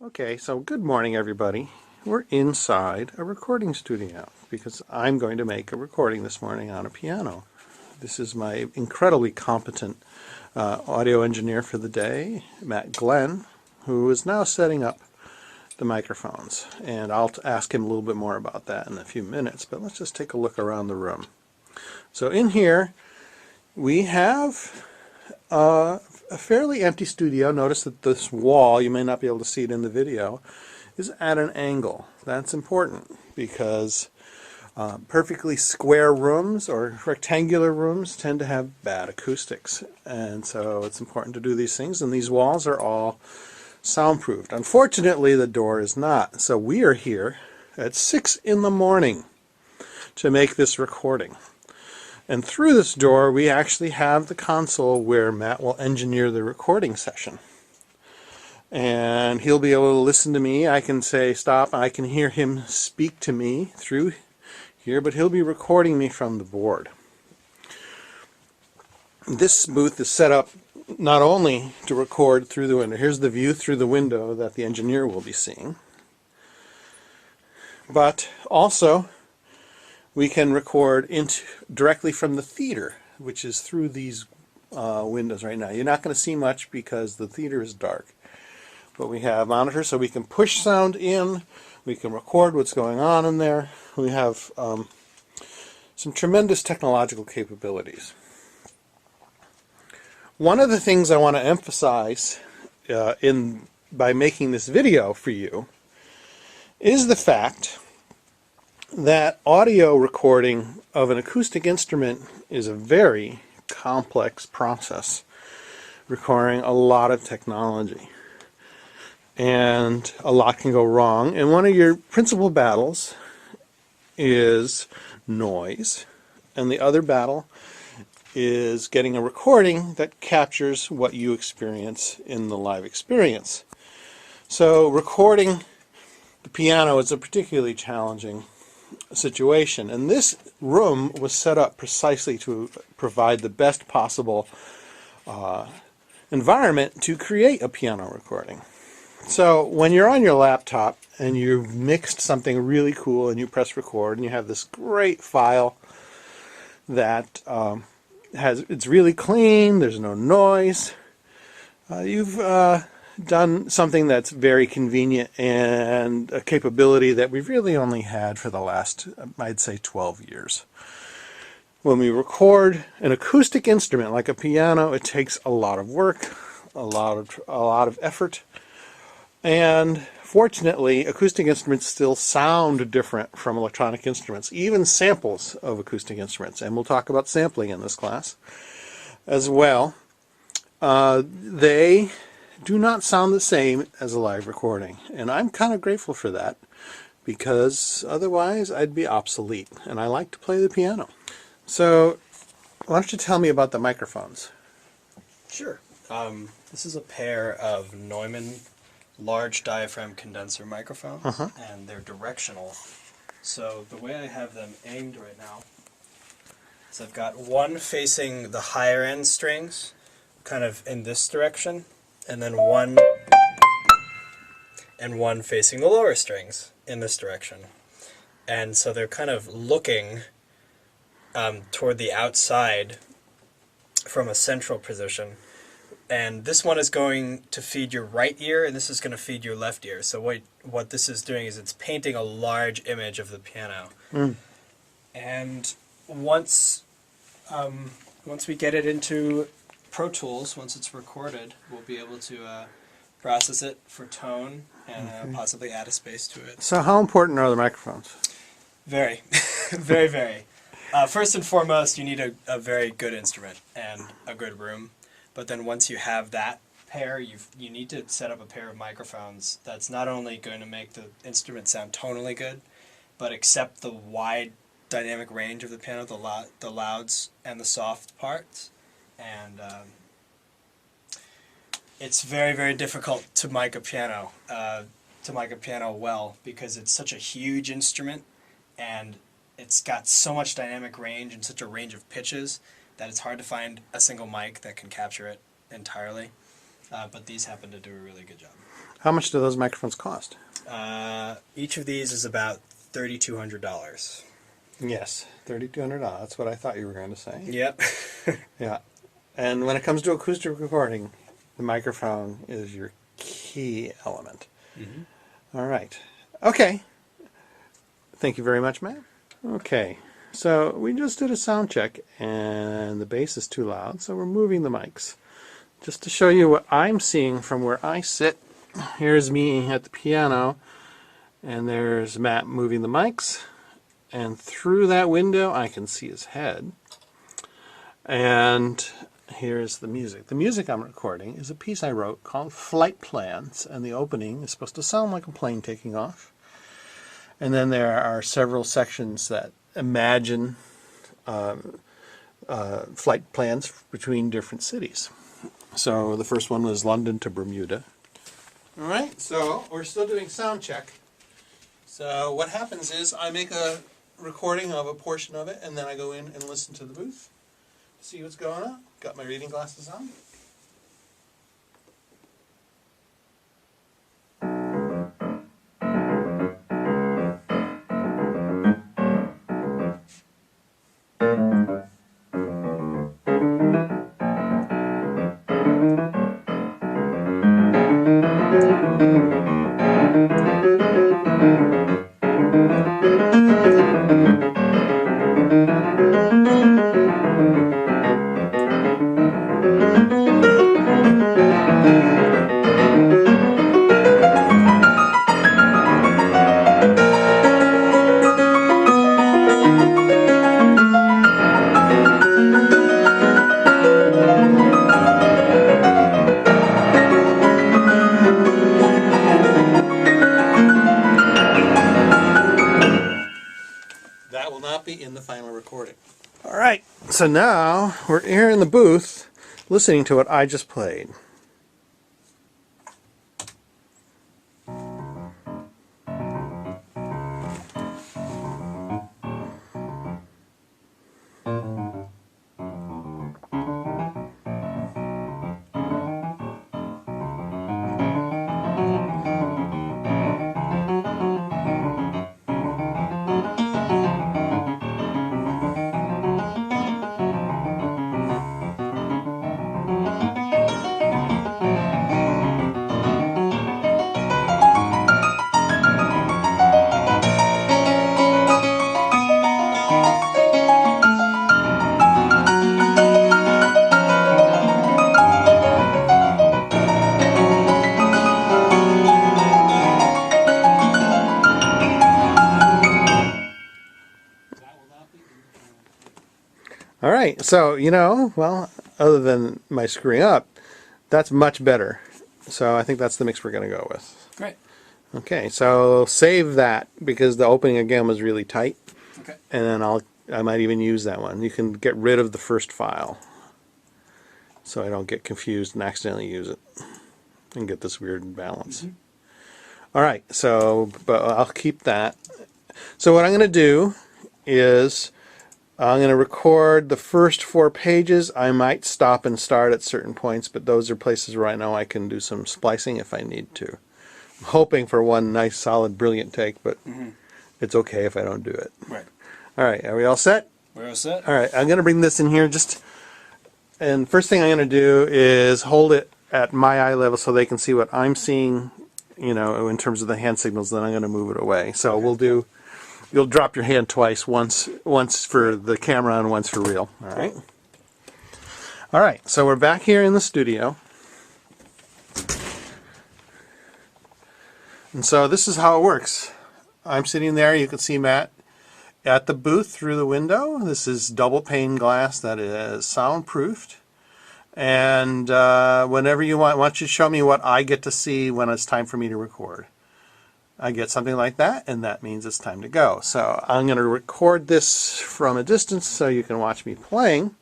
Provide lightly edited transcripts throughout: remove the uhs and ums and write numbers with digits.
Okay, so good morning, everybody. We're inside a recording studio because I'm going to make a recording this morning on a piano. This is my incredibly competent audio engineer for the day, Matt Glenn, who is now setting up the microphones. And I'll ask him a little bit more about that in a few minutes, but let's just take a look around the room. So in here, we have a fairly empty studio. Notice that this wall, you may not be able to see it in the video, is at an angle. That's important because perfectly square rooms or rectangular rooms tend to have bad acoustics. And so it's important to do these things, and these walls are all soundproofed. Unfortunately, the door is not. So we are here at 6 in the morning to make this recording. And through this door, we actually have the console where Matt will engineer the recording session. And he'll be able to listen to me. I can say stop. I can hear him speak to me through here, but he'll be recording me from the board. This booth is set up not only to record through the window. Here's the view through the window that the engineer will be seeing. But also, we can record directly from the theater, which is through these windows right now. You're not going to see much because the theater is dark. But we have monitors so we can push sound in. We can record what's going on in there. We have some tremendous technological capabilities. One of the things I want to emphasize by making this video for you is the fact that audio recording of an acoustic instrument is a very complex process, requiring a lot of technology. And a lot can go wrong. And one of your principal battles is noise. And the other battle is getting a recording that captures what you experience in the live experience. So recording the piano is a particularly challenging situation, and this room was set up precisely to provide the best possible environment to create a piano recording. So when you're on your laptop and you've mixed something really cool and you press record and you have this great file that it's really clean, there's no noise, you've done something that's very convenient and a capability that we've really only had for the last, I'd say, 12 years. When we record an acoustic instrument like a piano, it takes a lot of work, a lot of effort, and fortunately, acoustic instruments still sound different from electronic instruments, even samples of acoustic instruments, and we'll talk about sampling in this class as well. They do not sound the same as a live recording, and I'm kind of grateful for that because otherwise I'd be obsolete, and I like to play the piano. So why don't you tell me about the microphones? Sure. This is a pair of Neumann large diaphragm condenser microphones, and they're directional. So the way I have them aimed right now is I've got one facing the higher end strings, kind of in this direction, and then one facing the lower strings in this direction. And so they're kind of looking toward the outside from a central position. And this one is going to feed your right ear, and this is going to feed your left ear. So what this is doing is it's painting a large image of the piano. And once we get it into Pro Tools, once it's recorded, we'll be able to process it for tone and possibly add a space to it. So how important are the microphones? Very, very, very. First and foremost, you need a very good instrument and a good room. But then once you have that pair, you need to set up a pair of microphones that's not only going to make the instrument sound tonally good, but accept the wide dynamic range of the piano, the louds and the soft parts. And it's very, very difficult to mic a piano, well, because it's such a huge instrument, and it's got so much dynamic range and such a range of pitches that it's hard to find a single mic that can capture it entirely. But these happen to do a really good job. How much do those microphones cost? Each of these is about $3,200. Yes, $3,200. That's what I thought you were going to say. Yep. Yeah. And when it comes to acoustic recording, the microphone is your key element. All right. Okay. Thank you very much, Matt. Okay. So we just did a sound check, and the bass is too loud, so we're moving the mics. Just to show you what I'm seeing from where I sit, here's me at the piano, and there's Matt moving the mics. And through that window, I can see his head. And here's the music. The music I'm recording is a piece I wrote called Flight Plans, and the opening is supposed to sound like a plane taking off. And then there are several sections that imagine flight plans between different cities. So the first one was London to Bermuda. All right, so we're still doing sound check. So what happens is I make a recording of a portion of it, and then I go in and listen to the booth, see what's going on. Got my reading glasses on. That will not be in the final recording. All right, so now we're here in the booth listening to what I just played. All right, so, well, other than my screwing up, that's much better. So I think that's the mix we're going to go with. Great. Okay, so save that because the opening again was really tight. Okay. And then I might even use that one. You can get rid of the first file so I don't get confused and accidentally use it and get this weird balance. All right, so, but I'll keep that. So what I'm going to do is I'm going to record the first 4 pages. I might stop and start at certain points, but those are places where I know I can do some splicing if I need to. I'm hoping for one nice, solid, brilliant take, but it's okay if I don't do it. Right. All right, are we all set? We're all set? All right, I'm going to bring this in here and first thing I'm going to do is hold it at my eye level so they can see what I'm seeing, in terms of the hand signals, then I'm going to move it away. So you'll drop your hand twice, once for the camera and once for real. All right. All right, so we're back here in the studio. And so this is how it works. I'm sitting there, you can see Matt at the booth through the window. This is double pane glass that is soundproofed. And whenever you want, why don't you show me what I get to see when it's time for me to record. I get something like that, and that means it's time to go. So I'm going to record this from a distance so you can watch me playing.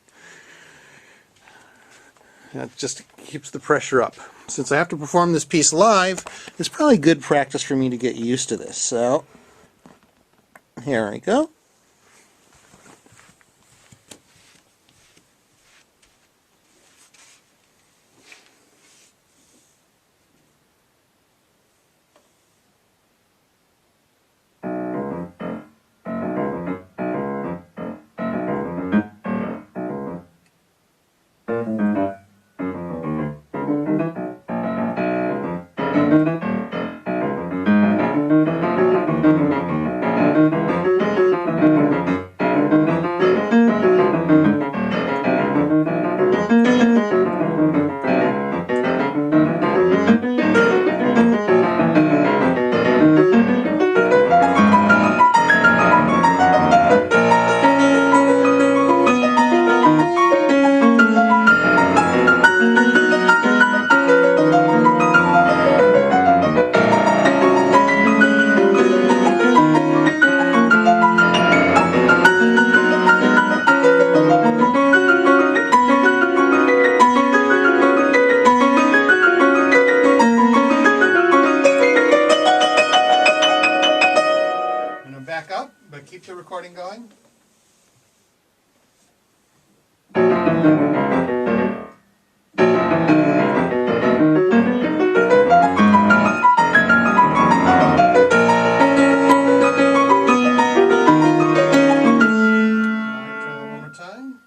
That just keeps the pressure up. Since I have to perform this piece live, it's probably good practice for me to get used to this. So here I go. Back up, but keep the recording going. Try that one more time.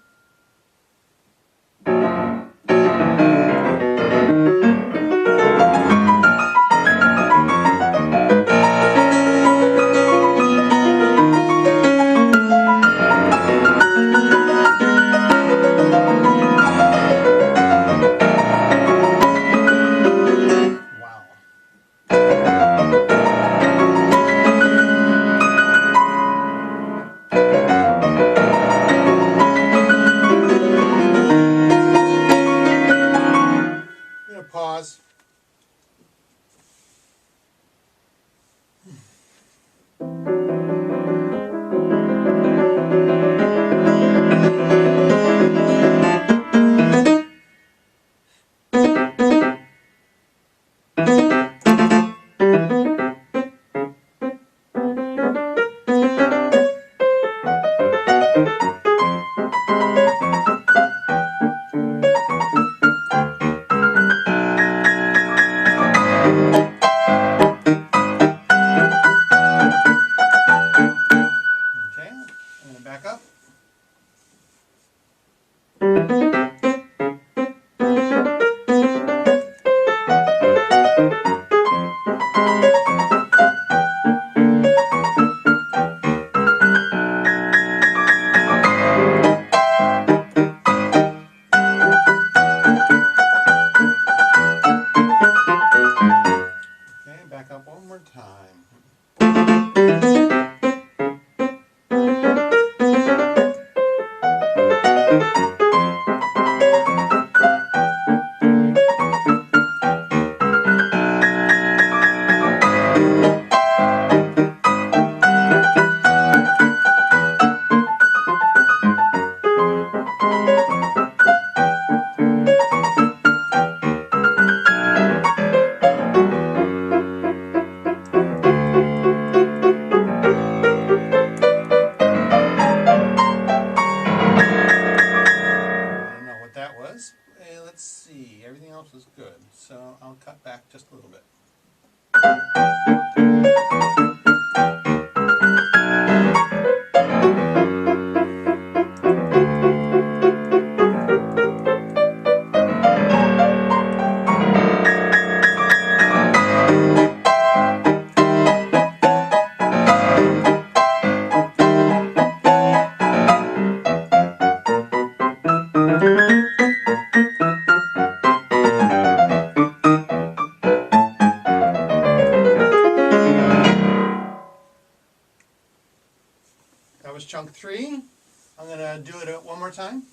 Pause. Okay, I'm going to back up. Okay, back up one more time. That was. Hey, let's see. Everything else was good, so I'll cut back just a little bit. That was chunk 3. I'm going to do it one more time.